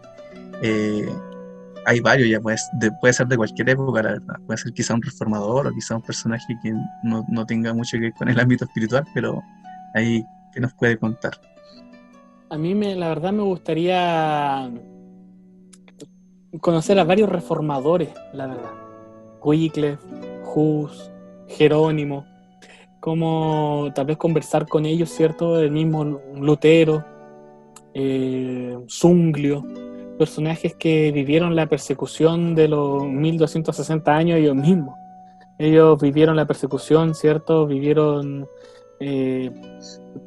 Hay varios, ya puede ser de cualquier época, la verdad. Puede ser quizá un reformador o quizá un personaje que no tenga mucho que ver con el ámbito espiritual, pero ahí, ¿qué nos puede contar? A mí, la verdad, me gustaría conocer a varios reformadores, la verdad. Wycliffe, Hus, Jerónimo, como tal vez conversar con ellos, ¿cierto? El mismo Lutero, Zwinglio, personajes que vivieron la persecución de los 1260 años ellos mismos. Ellos vivieron la persecución, ¿cierto? Vivieron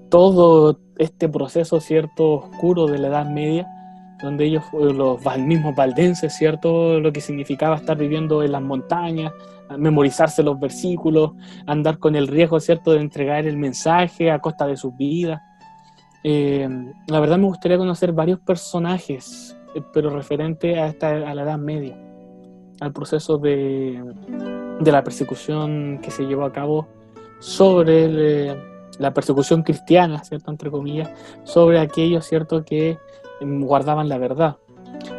todo este proceso, ¿cierto? Oscuro de la Edad Media, donde ellos, los mismos valdenses, ¿cierto? Lo que significaba estar viviendo en las montañas, memorizarse los versículos, andar con el riesgo, ¿cierto? De entregar el mensaje a costa de sus vidas. La verdad me gustaría conocer varios personajes, pero referente a la Edad Media, al proceso de la persecución que se llevó a cabo sobre la persecución cristiana, ¿cierto? Entre comillas, sobre aquellos, ¿cierto?, que guardaban la verdad.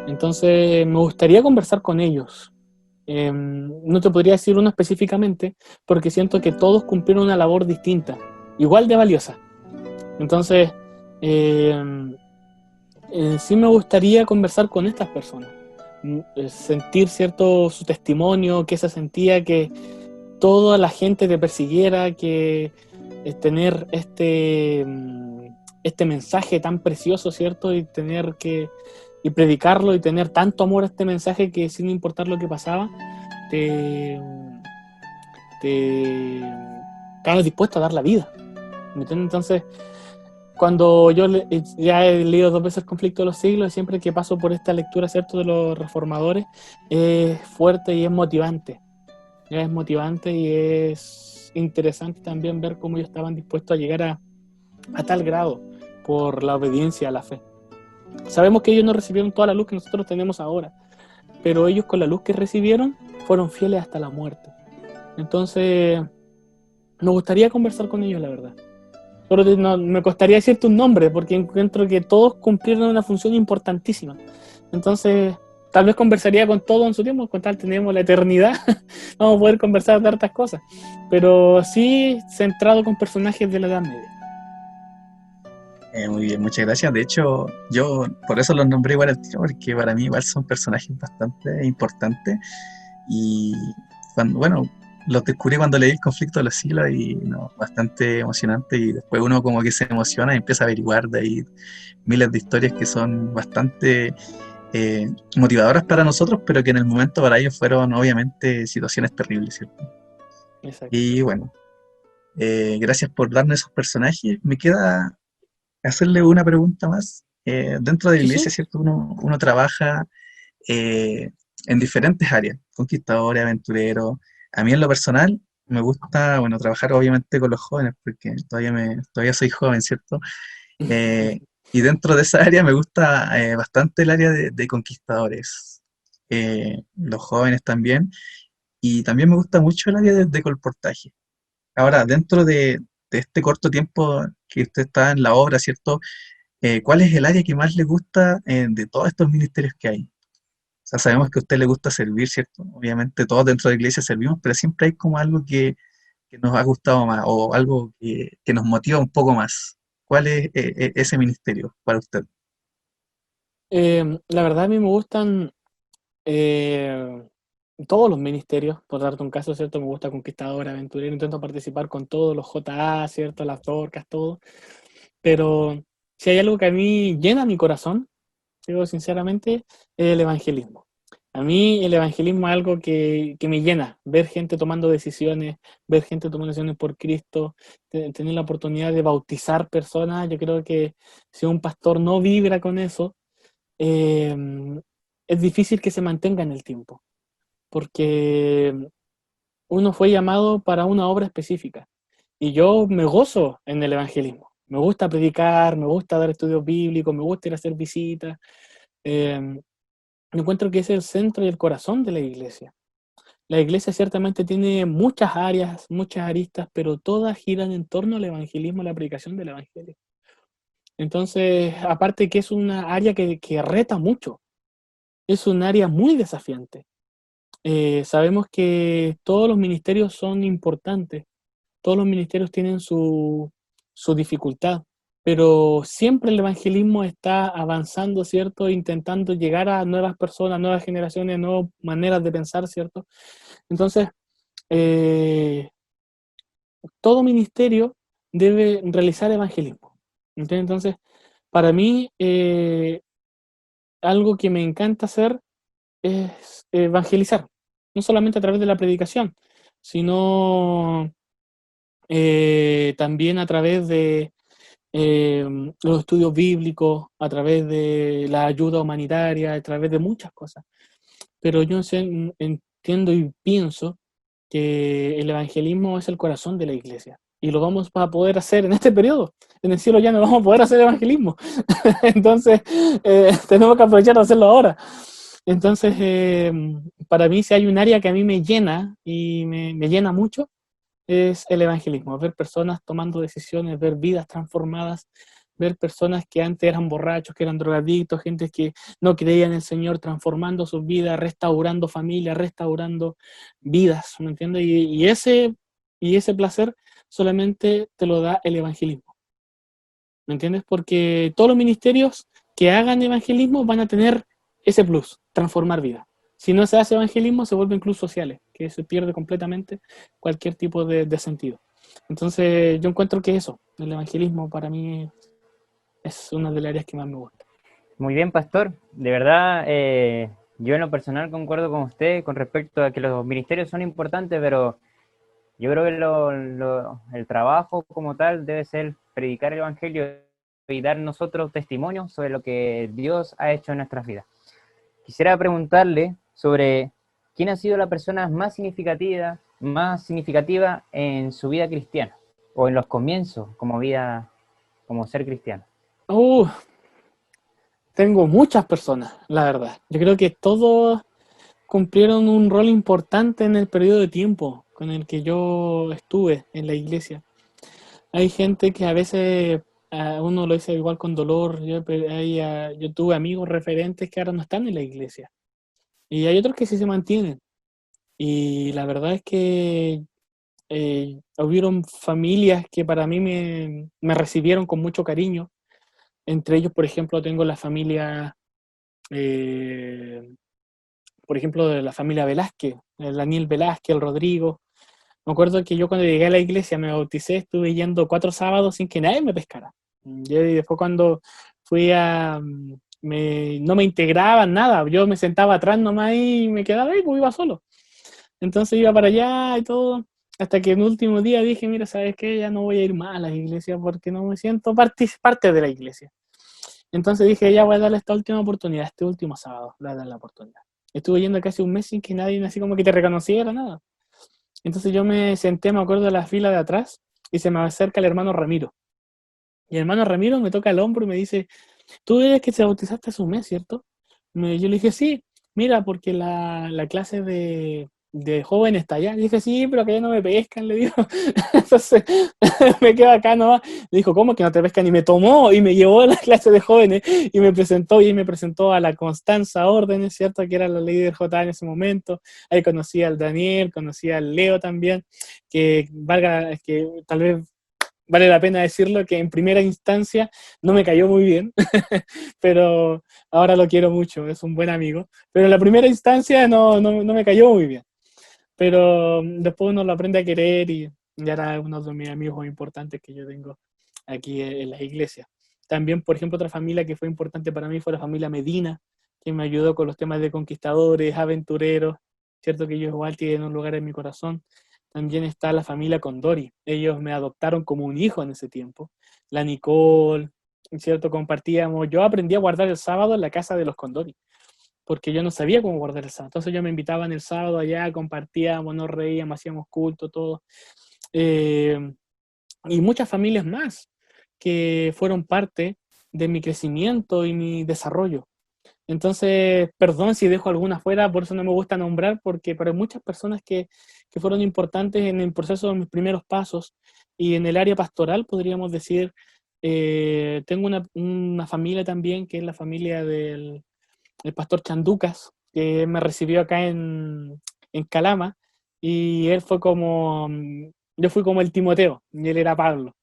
Entonces, me gustaría conversar con ellos. No te podría decir uno específicamente, porque siento que todos cumplieron una labor distinta, igual de valiosa. Entonces, sí me gustaría conversar con estas personas, sentir, ¿cierto?, su testimonio, qué se sentía que toda la gente te persiguiera, que tener este mensaje tan precioso, ¿cierto? Y predicarlo y tener tanto amor a este mensaje que sin importar lo que pasaba, te estabas dispuesto a dar la vida. ¿Me entiendes? Entonces, cuando ya he leído 2 veces el Conflicto de los Siglos, y siempre que paso por esta lectura, ¿cierto?, de los reformadores, es fuerte y es motivante. Es motivante y es interesante también ver cómo ellos estaban dispuestos a llegar a tal grado por la obediencia a la fe. Sabemos que ellos no recibieron toda la luz que nosotros tenemos ahora, pero ellos con la luz que recibieron fueron fieles hasta la muerte. Entonces, me gustaría conversar con ellos, la verdad. Pero no, me costaría decirte un nombre, porque encuentro que todos cumplieron una función importantísima. Entonces, tal vez conversaría con todos en su tiempo, con tal tenemos la eternidad, vamos a poder conversar de hartas cosas. Pero sí centrado con personajes de la Edad Media. Muy bien, muchas gracias. De hecho, yo por eso los nombré igual al tiro, porque para mí igual son personajes bastante importantes. Y bueno, los descubrí cuando leí El Conflicto de los Siglos y no, bastante emocionante. Y después uno como que se emociona y empieza a averiguar de ahí miles de historias que son bastante motivadoras para nosotros, pero que en el momento para ellos fueron obviamente situaciones terribles, ¿cierto? Exacto. Y bueno, gracias por darnos esos personajes. Me queda hacerle una pregunta más. Dentro de la Sí, iglesia, sí. ¿cierto? Uno trabaja eh, en diferentes áreas, conquistadores, aventureros. A mí en lo personal me gusta, bueno, trabajar obviamente con los jóvenes, porque todavía soy joven, ¿cierto? Eh, y dentro de esa área me gusta bastante el área de conquistadores, los jóvenes también, y también me gusta mucho el área de colportaje. Ahora, dentro de este corto tiempo que usted está en la obra, ¿cierto? ¿Cuál es el área que más le gusta de todos estos ministerios que hay? O sea, sabemos que a usted le gusta servir, ¿cierto? Obviamente todos dentro de la iglesia servimos, pero siempre hay como algo que nos ha gustado más o algo que nos motiva un poco más. ¿Cuál es ese ministerio para usted? La verdad a mí me gustan eh, todos los ministerios, por darte un caso, ¿cierto? Me gusta Conquistador, Aventurero, intento participar con todos los JA, ¿cierto? Las Dorcas, todo. Pero si hay algo que a mí llena mi corazón, digo sinceramente, es el evangelismo. A mí el evangelismo es algo que me llena, ver gente tomando decisiones, ver gente tomando decisiones por Cristo, tener la oportunidad de bautizar personas. Yo creo que si un pastor no vibra con eso, eh, es difícil que se mantenga en el tiempo, porque uno fue llamado para una obra específica. Y yo me gozo en el evangelismo. Me gusta predicar, me gusta dar estudios bíblicos, me gusta ir a hacer visitas. Eh, Encuentro que es el centro y el corazón de la iglesia. La iglesia ciertamente tiene muchas áreas, muchas aristas, pero todas giran en torno al evangelismo, a la predicación del evangelio. Entonces, aparte que es una área que reta mucho, es un área muy desafiante. Sabemos que todos los ministerios son importantes, todos los ministerios tienen su dificultad, pero siempre el evangelismo está avanzando, ¿cierto? Intentando llegar a nuevas personas, nuevas generaciones, nuevas maneras de pensar, ¿cierto? Entonces, eh, todo ministerio debe realizar evangelismo. ¿Entiendes? Entonces, para mí, algo que me encanta hacer es evangelizar, no solamente a través de la predicación, sino también a través de los estudios bíblicos, a través de la ayuda humanitaria, a través de muchas cosas. Pero yo entiendo y pienso que el evangelismo es el corazón de la iglesia. y lo vamos a poder hacer en este periodo. En el cielo ya no vamos a poder hacer evangelismo. Entonces, tenemos que aprovechar de hacerlo ahora. Entonces, para mí, si hay un área que a mí me llena y me llena mucho, es el evangelismo. Ver personas tomando decisiones, ver vidas transformadas, ver personas que antes eran borrachos, que eran drogadictos, gente que no creía en el Señor, transformando sus vidas, restaurando familias, restaurando vidas, ¿me entiendes? Y ese placer solamente te lo da el evangelismo, ¿me entiendes? Porque todos los ministerios que hagan evangelismo van a tener ese plus, transformar vidas. Si no se hace evangelismo, se vuelven clubes sociales, que se pierde completamente cualquier tipo de sentido. Entonces, yo encuentro que eso, el evangelismo para mí es una de las áreas que más me gusta. Muy bien, pastor. De verdad, yo en lo personal concuerdo con usted con respecto a que los ministerios son importantes, pero yo creo que el trabajo como tal debe ser predicar el evangelio y dar nosotros testimonios sobre lo que Dios ha hecho en nuestras vidas. Quisiera preguntarle sobre quién ha sido la persona más significativa en su vida cristiana o en los comienzos como ser cristiano. Tengo muchas personas, la verdad. Yo creo que todos cumplieron un rol importante en el periodo de tiempo con el que yo estuve en la iglesia. Hay gente que a veces a uno lo dice igual con dolor. Yo tuve amigos referentes que ahora no están en la iglesia. Y hay otros que sí se mantienen. Y la verdad es que hubieron familias que para mí me recibieron con mucho cariño. Entre ellos, por ejemplo, tengo la familia, por ejemplo, de la familia Velázquez, el Daniel Velázquez, el Rodrigo. Me acuerdo que yo cuando llegué a la iglesia, me bauticé, estuve yendo 4 sábados sin que nadie me pescara. Y después cuando fui no me integraban nada, yo me sentaba atrás nomás y me quedaba ahí, pues iba solo. Entonces iba para allá y todo, hasta que en el último día dije, mira, ¿sabes qué? Ya no voy a ir más a la iglesia porque no me siento parte de la iglesia. Entonces dije, ya voy a darle esta última oportunidad, este último sábado, le voy a dar la oportunidad. Estuve yendo casi un mes sin que nadie así como que te reconociera, nada. Entonces yo me senté, me acuerdo, en la fila de atrás y se me acerca el hermano Ramiro. Y el hermano Ramiro me toca el hombro y me dice, tú eres que te bautizaste hace un mes, ¿cierto? Yo le dije, sí, mira, porque la clase de joven está allá. Le dije, sí, pero que ya no me pescan, le digo. Entonces me quedo acá nomás. Le dijo, ¿cómo que no te pescan? Y me tomó y me llevó a la clase de jóvenes y me presentó a la Constanza Órdenes, ¿cierto? Que era la líder J en ese momento. Ahí conocí al Daniel, conocí al Leo también, que tal vez vale la pena decirlo, que en primera instancia no me cayó muy bien, pero ahora lo quiero mucho, es un buen amigo. Pero en la primera instancia no me cayó muy bien. Pero después uno lo aprende a querer y ya era uno de mis amigos más importantes que yo tengo aquí en la iglesia. También, por ejemplo, otra familia que fue importante para mí fue la familia Medina, que me ayudó con los temas de conquistadores, aventureros, cierto que ellos igual tienen un lugar en mi corazón. También está la familia Condori, ellos me adoptaron como un hijo en ese tiempo. La Nicole, cierto, compartíamos, yo aprendí a guardar el sábado en la casa de los Condori porque yo no sabía cómo guardar el sábado. Entonces yo me invitaban el sábado allá, compartíamos, nos reíamos, hacíamos culto, todo. Y muchas familias más que fueron parte de mi crecimiento y mi desarrollo. Entonces, perdón si dejo alguna fuera, por eso no me gusta nombrar, porque para muchas personas que fueron importantes en el proceso de mis primeros pasos y en el área pastoral, podríamos decir, tengo una familia también, que es la familia del el pastor Chanducas, que me recibió acá en Calama, y él fue como, yo fui como el Timoteo, y él era Pablo.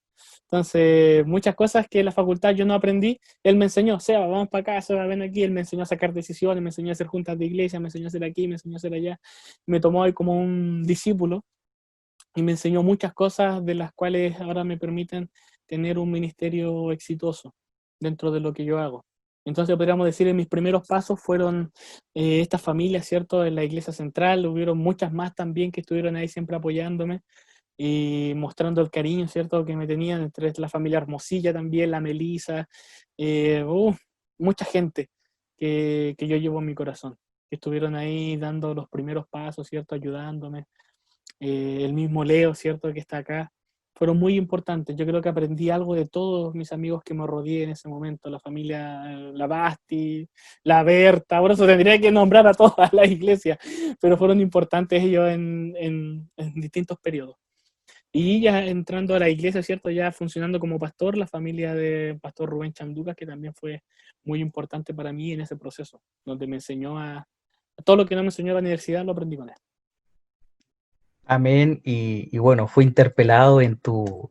Entonces, muchas cosas que en la facultad yo no aprendí, él me enseñó, Seba, vamos para acá, Seba, ven aquí, él me enseñó a sacar decisiones, me enseñó a hacer juntas de iglesia, me enseñó a hacer aquí, me enseñó a hacer allá, me tomó ahí como un discípulo, y me enseñó muchas cosas de las cuales ahora me permiten tener un ministerio exitoso dentro de lo que yo hago. Entonces podríamos decir en mis primeros pasos fueron estas familias, ¿cierto? En la iglesia central, hubieron muchas más también que estuvieron ahí siempre apoyándome y mostrando el cariño, ¿cierto? Que me tenían, entre la familia Hermosilla también, la Melisa, mucha gente que yo llevo en mi corazón, que estuvieron ahí dando los primeros pasos, ¿cierto? Ayudándome. El mismo Leo, ¿cierto? Que está acá, fueron muy importantes. Yo creo que aprendí algo de todos mis amigos que me rodeé en ese momento, la familia, la Basti, la Berta, por eso tendría que nombrar a todas las iglesias, pero fueron importantes ellos en distintos periodos. Y ya entrando a la iglesia, ¿cierto? Ya funcionando como pastor, la familia de pastor Rubén Chanducas, que también fue muy importante para mí en ese proceso, donde me enseñó a todo lo que no me enseñó en la universidad, lo aprendí con él. Amén. Y bueno, fui interpelado en tu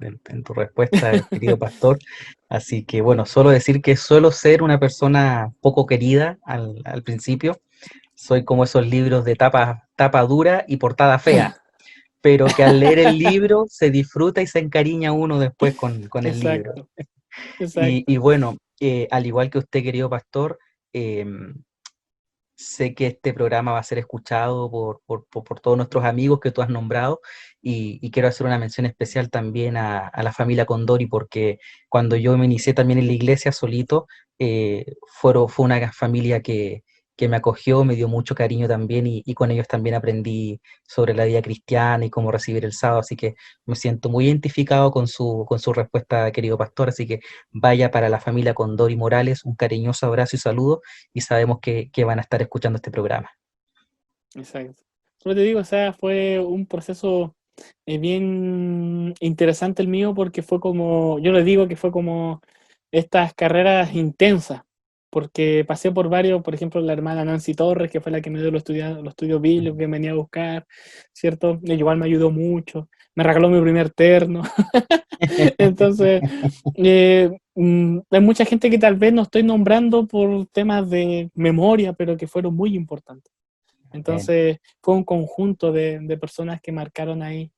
respuesta, querido pastor. Así que bueno, solo decir que suelo ser una persona poco querida al principio. Soy como esos libros de tapa dura y portada fea, pero que al leer el libro se disfruta y se encariña uno después con el libro. Exacto, exacto. Y bueno, al igual que usted, querido pastor, sé que este programa va a ser escuchado por todos nuestros amigos que tú has nombrado y quiero hacer una mención especial también a la familia Condori, porque cuando yo me inicié también en la iglesia solito, fue una familia que me acogió, me dio mucho cariño también y con ellos también aprendí sobre la vida cristiana y cómo recibir el sábado, así que me siento muy identificado con su respuesta, querido pastor, así que vaya para la familia Condori Morales, un cariñoso abrazo y saludo y sabemos que van a estar escuchando este programa. Exacto. Como te digo, o sea, fue un proceso bien interesante el mío porque fue como, yo le digo que fue como estas carreras intensas, porque pasé por varios, por ejemplo, la hermana Nancy Torres, que fue la que me dio los estudios bíblicos que venía a buscar, ¿cierto? Ella igual me ayudó mucho, me regaló mi primer terno. Entonces, hay mucha gente que tal vez no estoy nombrando por temas de memoria, pero que fueron muy importantes. Entonces, fue un conjunto de personas que marcaron ahí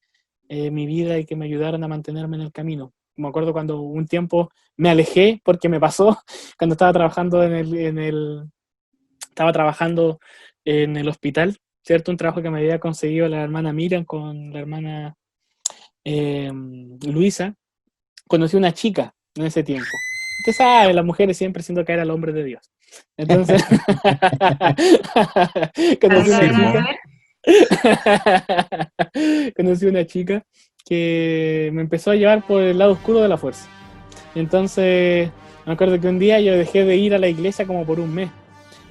mi vida y que me ayudaron a mantenerme en el camino. Me acuerdo cuando un tiempo me alejé porque me pasó cuando estaba trabajando estaba trabajando en el hospital, ¿cierto? Un trabajo que me había conseguido la hermana Miriam con la hermana Luisa. Conocí una chica en ese tiempo. Usted sabe, las mujeres siempre siendo caer al hombre de Dios. Entonces, conocí A una ver, a chica. ver. Conocí una chica que me empezó a llevar por el lado oscuro de la fuerza. Entonces, me acuerdo que un día yo dejé de ir a la iglesia como por un mes.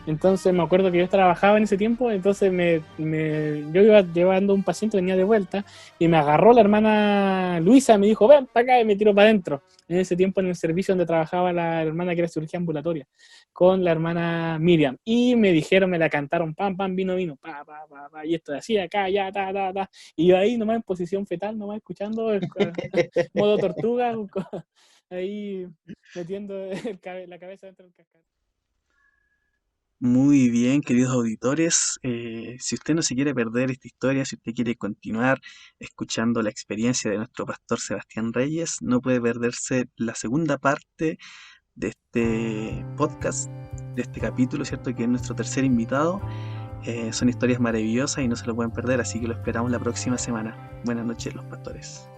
Entonces me acuerdo que yo trabajaba en ese tiempo, entonces yo iba llevando un paciente, venía de vuelta, y me agarró la hermana Luisa, me dijo, ven para acá, y me tiró para adentro. En ese tiempo en el servicio donde trabajaba la hermana que era cirugía ambulatoria, con la hermana Miriam. Y me dijeron, me la cantaron, pam, pam, vino, pa, pa, pa, pa, y esto de así, acá, ya, ta, ta, ta. Y yo ahí nomás en posición fetal, nomás escuchando, modo tortuga, ahí metiendo la cabeza dentro del cascarón. Muy bien, queridos auditores. Si usted no se quiere perder esta historia, si usted quiere continuar escuchando la experiencia de nuestro pastor Sebastián Reyes, no puede perderse la segunda parte de este podcast, de este capítulo, ¿cierto? Que es nuestro tercer invitado. Son historias maravillosas y no se lo pueden perder, así que lo esperamos la próxima semana. Buenas noches, los pastores.